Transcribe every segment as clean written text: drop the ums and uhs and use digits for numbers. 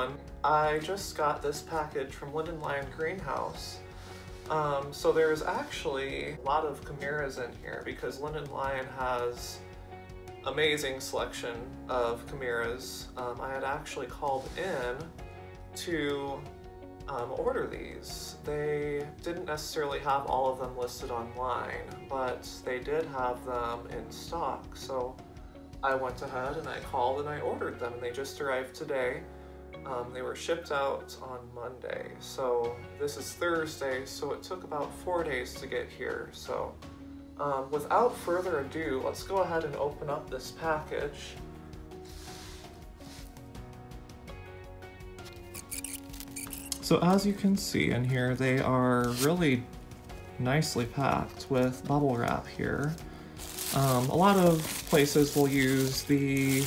everyone. I just got this package from Lyndon Lyon Greenhouse. So there's actually a lot of chimeras in here because Lyndon Lyon has amazing selection of chimeras. I had actually called in to order these. They didn't necessarily have all of them listed online, but they did have them in stock. So I went ahead and I called and I ordered them, and they just arrived today. They were shipped out on Monday, so this is Thursday, so it took about 4 days to get here. So without further ado, let's go ahead and open up this package. So as you can see in here, they are really nicely packed with bubble wrap here. A lot of places will use the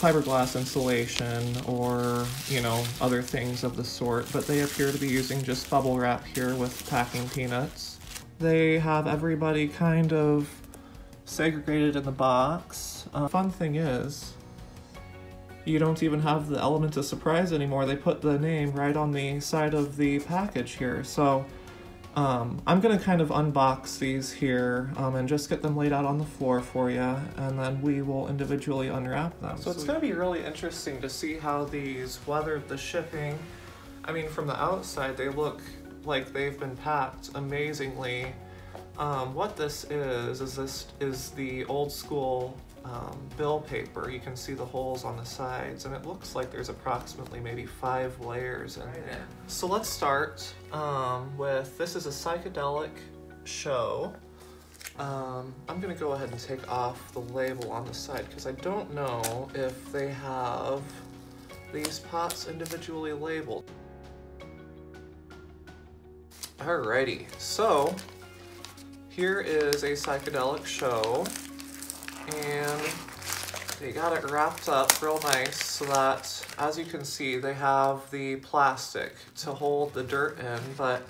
fiberglass insulation or, you know, other things of the sort, but they appear to be using just bubble wrap here with packing peanuts. They have everybody kind of segregated in the box. Fun thing is, you don't even have the element of surprise anymore. They put the name right on the side of the package here. So I'm gonna kind of unbox these here and just get them laid out on the floor for you, and then we will individually unwrap them. So it's gonna be really interesting to see how these weathered the shipping. I mean, from the outside, they look like they've been packed amazingly. What this is the old school bill paper. You can see the holes on the sides, and it looks like there's approximately maybe 5 layers in there. So let's start with, this is a psychedelic show. I'm gonna go ahead and take off the label on the side because I don't know if they have these pots individually labeled. Alrighty, so here is a psychedelic show, and they got it wrapped up real nice so that, as you can see, they have the plastic to hold the dirt in, but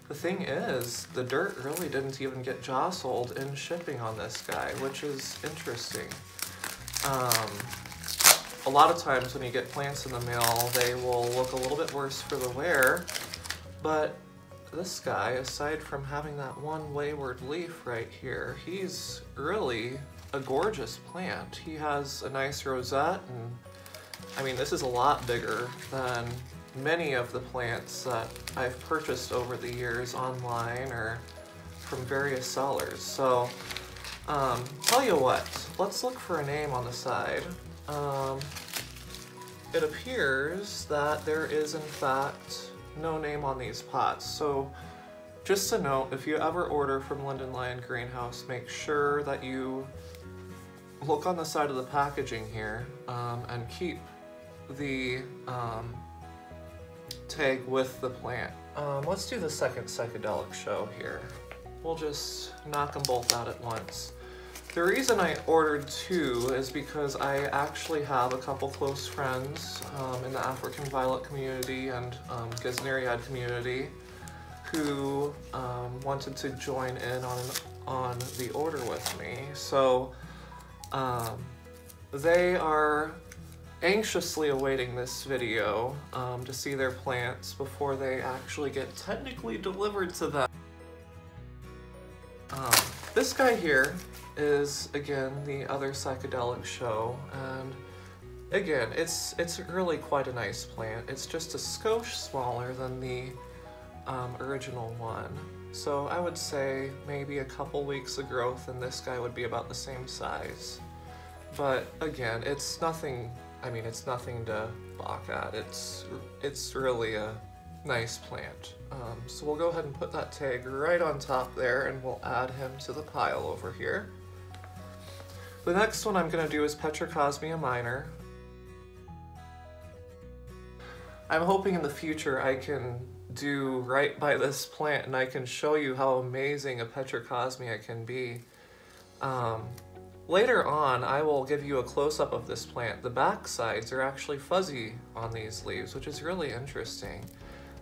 the thing is, the dirt really didn't even get jostled in shipping on this guy, which is interesting. A lot of times when you get plants in the mail, they will look a little bit worse for the wear, but this guy, aside from having that one wayward leaf right here, he's really a gorgeous plant. He has a nice rosette, and I mean, this is a lot bigger than many of the plants that I've purchased over the years online or from various sellers. So tell you what, let's look for a name on the side. It appears that there is in fact no name on these pots. So just a note, if you ever order from Lyndon Lyon Greenhouse, make sure that you look on the side of the packaging here and keep the tag with the plant. Let's do the second psychedelic show here. We'll just knock them both out at once. The reason I ordered 2 is because I actually have a couple close friends in the African Violet community and Gesneriad community who wanted to join in on the order with me. So they are anxiously awaiting this video to see their plants before they actually get technically delivered to them. This guy here is, again, the other psychedelic show, and again, it's really quite a nice plant. It's just a skosh smaller than the original one. So I would say maybe a couple weeks of growth, and this guy would be about the same size. But again, it's nothing, I mean, it's nothing to balk at. It's really a nice plant. So we'll go ahead and put that tag right on top there, and we'll add him to the pile over here. The next one I'm going to do is Petrocosmea minor. I'm hoping in the future I can do right by this plant and I can show you how amazing a Petrocosmea can be. Later on, I will give you a close-up of this plant. The back sides are actually fuzzy on these leaves, which is really interesting.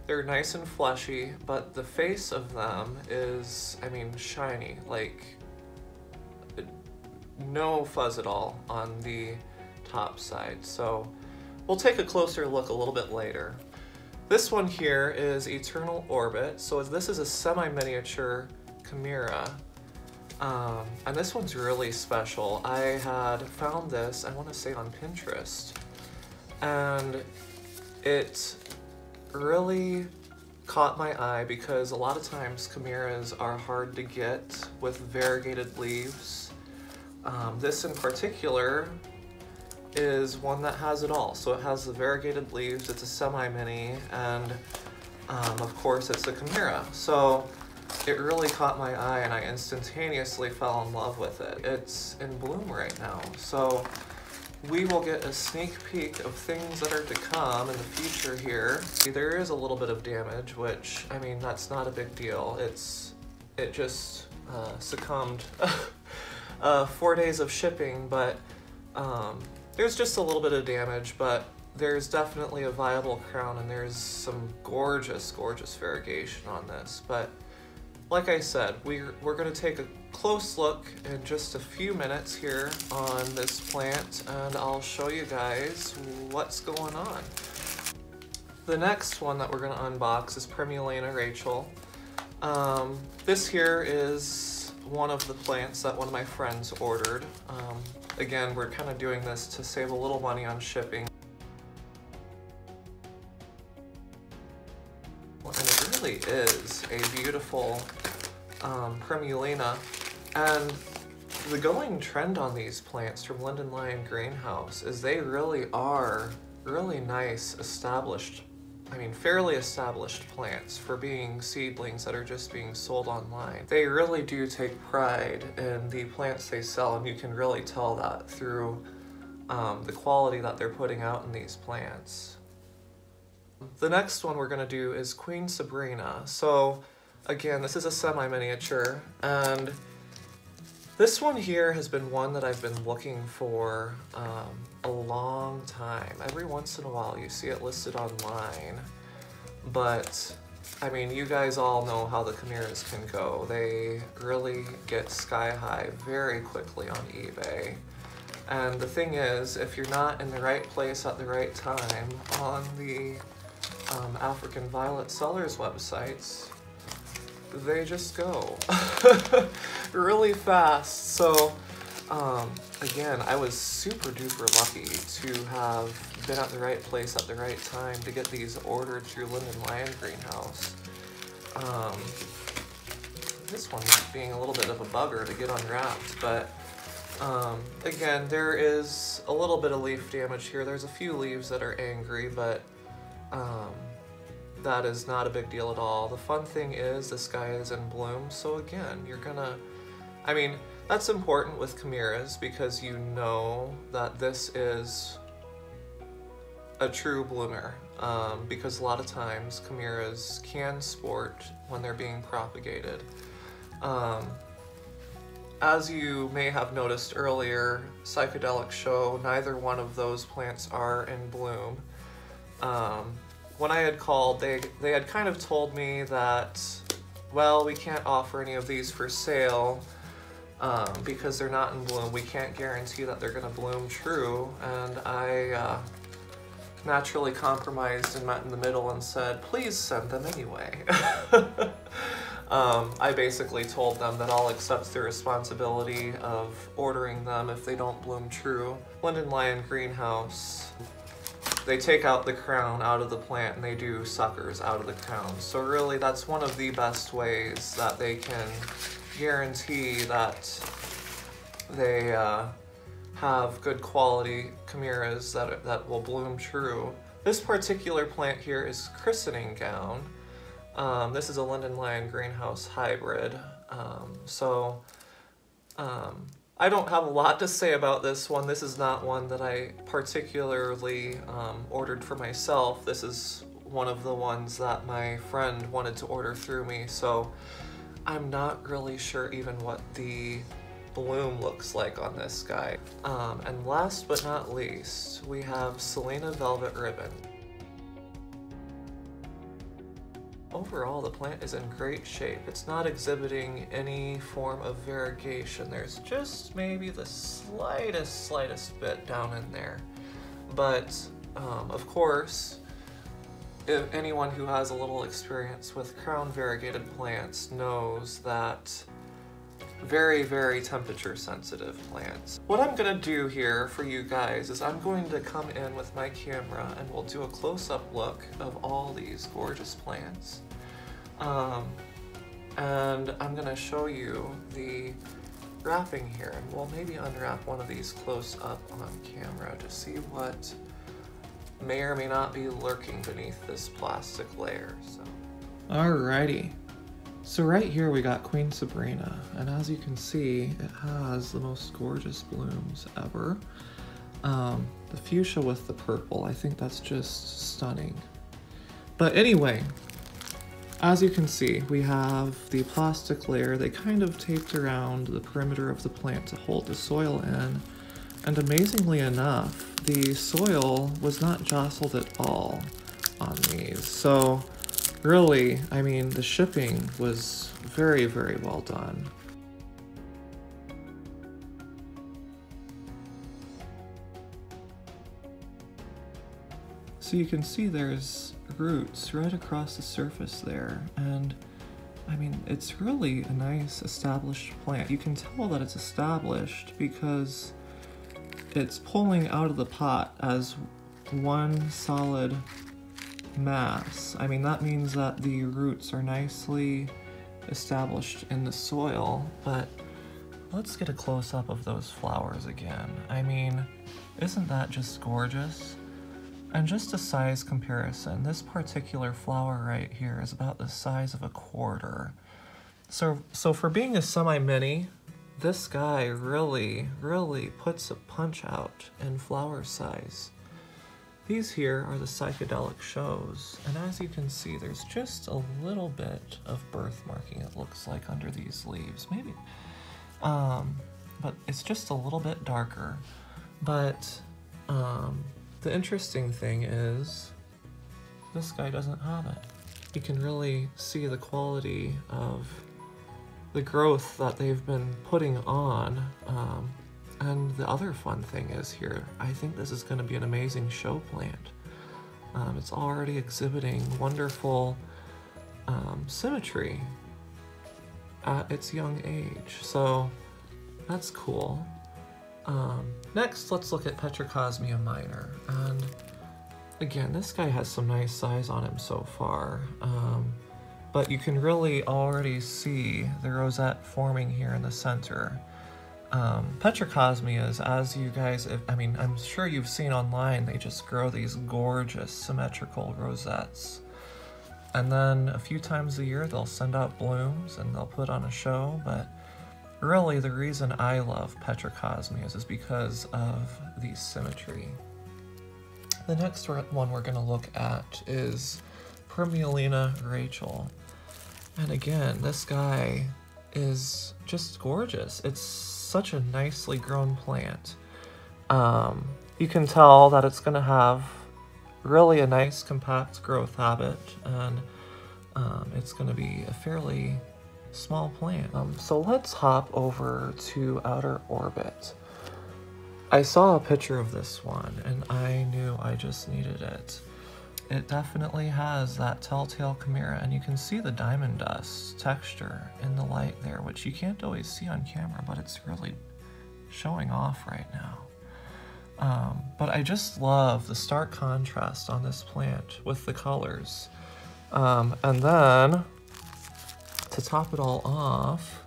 They're nice and fleshy, but the face of them is, I mean, shiny, like no fuzz at all on the top side. So we'll take a closer look a little bit later. This one here is Eternal Orbit. So this is a semi-miniature chimera. And this one's really special. I had found this, I want to say on Pinterest, and it really caught my eye because a lot of times chimeras are hard to get with variegated leaves. This in particular is one that has it all. So it has the variegated leaves, it's a semi-mini, and of course it's a chimera. So it really caught my eye and I instantaneously fell in love with it. It's in bloom right now. So we will get a sneak peek of things that are to come in the future here. There is a little bit of damage, which, I mean, that's not a big deal. It just succumbed 4 days of shipping, but there's just a little bit of damage, but there's definitely a viable crown and there's some gorgeous, gorgeous variegation on this. But like I said, we're going to take a close look in just a few minutes here on this plant, and I'll show you guys what's going on. The next one that we're going to unbox is Primulina Rachel. This here is one of the plants that one of my friends ordered. Again, we're kind of doing this to save a little money on shipping. And it really is a beautiful Primulina. And the going trend on these plants from Lyndon Lyon Greenhouse is they really are really nice, established, I mean fairly established plants for being seedlings that are just being sold online. They really do take pride in the plants they sell, and you can really tell that through the quality that they're putting out in these plants. The next one we're going to do is Queen Sabrina. So again, this is a semi-miniature, and this one here has been one that I've been looking for a long time. Every once in a while you see it listed online, but I mean, you guys all know how the chimeras can go. They really get sky high very quickly on eBay. And the thing is, if you're not in the right place at the right time on the African Violet sellers websites, they just go really fast. So again, I was super duper lucky to have been at the right place at the right time to get these ordered through Lyndon Lyon Greenhouse. This one being a little bit of a bugger to get unwrapped, but again, there is a little bit of leaf damage here. There's a few leaves that are angry, but that is not a big deal at all. The fun thing is this guy is in bloom, so again, you're gonna, I mean, that's important with chimeras because you know that this is a true bloomer, because a lot of times chimeras can sport when they're being propagated. As you may have noticed earlier, Psychedelic Show, neither one of those plants are in bloom. When I had called, they had kind of told me that, well, we can't offer any of these for sale because they're not in bloom. We can't guarantee that they're going to bloom true. And I naturally compromised and met in the middle and said, please send them anyway. I basically told them that I'll accept the responsibility of ordering them if they don't bloom true. Lyndon Lyon Greenhouse, they take out the crown out of the plant and they do suckers out of the crown. So really that's one of the best ways that they can guarantee that they have good quality chimeras that will bloom true. This particular plant here is Christening Gown. This is a Lyndon Lyon Greenhouse hybrid. I don't have a lot to say about this one. This is not one that I particularly ordered for myself. This is one of the ones that my friend wanted to order through me, so I'm not really sure even what the bloom looks like on this guy. And last but not least, we have Selena Velvet Ribbon. Overall, the plant is in great shape. It's not exhibiting any form of variegation. There's just maybe the slightest bit down in there. But Of course, if anyone who has a little experience with crown variegated plants knows that very, very temperature sensitive plants. What I'm gonna do here for you guys is I'm going to come in with my camera and we'll do a close-up look of all these gorgeous plants. And I'm gonna show you the wrapping here, and we'll maybe unwrap one of these close up on camera to see what may or may not be lurking beneath this plastic layer. So, alrighty. So right here we got Queen Sabrina, and as you can see, it has the most gorgeous blooms ever. The fuchsia with the purple, I think that's just stunning. But anyway, as you can see, we have the plastic layer. They kind of taped around the perimeter of the plant to hold the soil in, and amazingly enough, the soil was not jostled at all on these. So really, I mean, the shipping was very, very well done. So you can see there's roots right across the surface there, and I mean, it's really a nice established plant. You can tell that it's established because it's pulling out of the pot as one solid mass. I mean, that means that the roots are nicely established in the soil, but let's get a close-up of those flowers again. I mean, isn't that just gorgeous? And just a size comparison, this particular flower right here is about the size of a quarter. So for being a semi-mini, this guy really puts a punch out in flower size. These here are the psychedelic shows, and as you can see, there's just a little bit of birthmarking, it looks like, under these leaves. Maybe, but it's just a little bit darker. But the interesting thing is, this guy doesn't have it. You can really see the quality of the growth that they've been putting on. And the other fun thing is here, I think this is going to be an amazing show plant. It's already exhibiting wonderful symmetry at its young age, so that's cool. Next, let's look at Petrocosmea minor, and again, this guy has some nice size on him so far, but you can really already see the rosette forming here in the center. Petrocosmeas, as you guys, I mean, I'm sure you've seen online, they just grow these gorgeous symmetrical rosettes. And then a few times a year they'll send out blooms and they'll put on a show, but really the reason I love Petrocosmeas is because of the symmetry. The next one we're going to look at is Primulina Rachel. And again, this guy is just gorgeous. It's such a nicely grown plant. You can tell that it's going to have really a nice compact growth habit, and it's going to be a fairly small plant. So let's hop over to Outer Orbit. I saw a picture of this one and I knew I just needed it. It definitely has that telltale chimera, and you can see the diamond dust texture in the light there, which you can't always see on camera, but it's really showing off right now. But I just love the stark contrast on this plant with the colors. And then, to top it all off,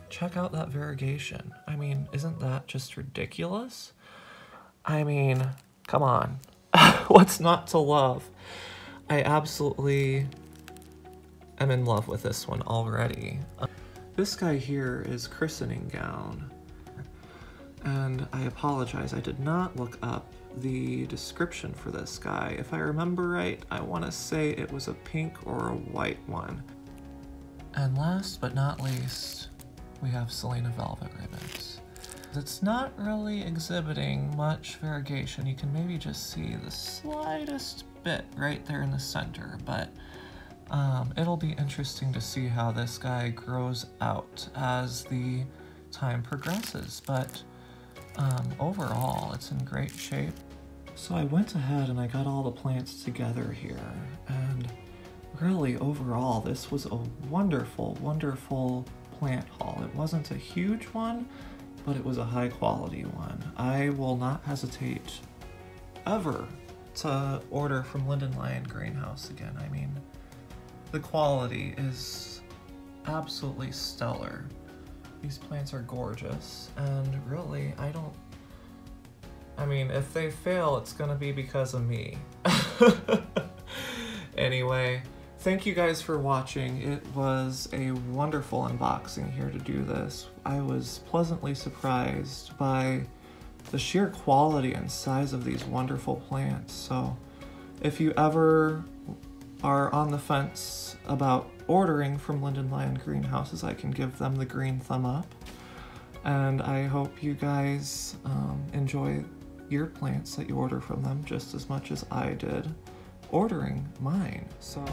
check out that variegation. I mean, isn't that just ridiculous? I mean, come on. What's not to love? I absolutely am in love with this one already. This guy here is Christening Gown. And I apologize, I did not look up the description for this guy. If I remember right, I want to say it was a pink or a white one. And last but not least, we have Selena Velvet Ribbons. It's not really exhibiting much variegation. You can maybe just see the slightest bit right there in the center, but it'll be interesting to see how this guy grows out as the time progresses. But overall, it's in great shape. So I went ahead and I got all the plants together here, and really overall this was a wonderful, wonderful plant haul. It wasn't a huge one, but it was a high quality one. I will not hesitate ever to order from Lyndon Lyon Greenhouse again. I mean, the quality is absolutely stellar. These plants are gorgeous, and really, I mean, if they fail, it's gonna be because of me. Anyway, thank you guys for watching. It was a wonderful unboxing here to do this. I was pleasantly surprised by the sheer quality and size of these wonderful plants. So if you ever are on the fence about ordering from Lyndon Lyon Greenhouses, I can give them the green thumb up. And I hope you guys enjoy your plants that you order from them just as much as I did ordering mine. So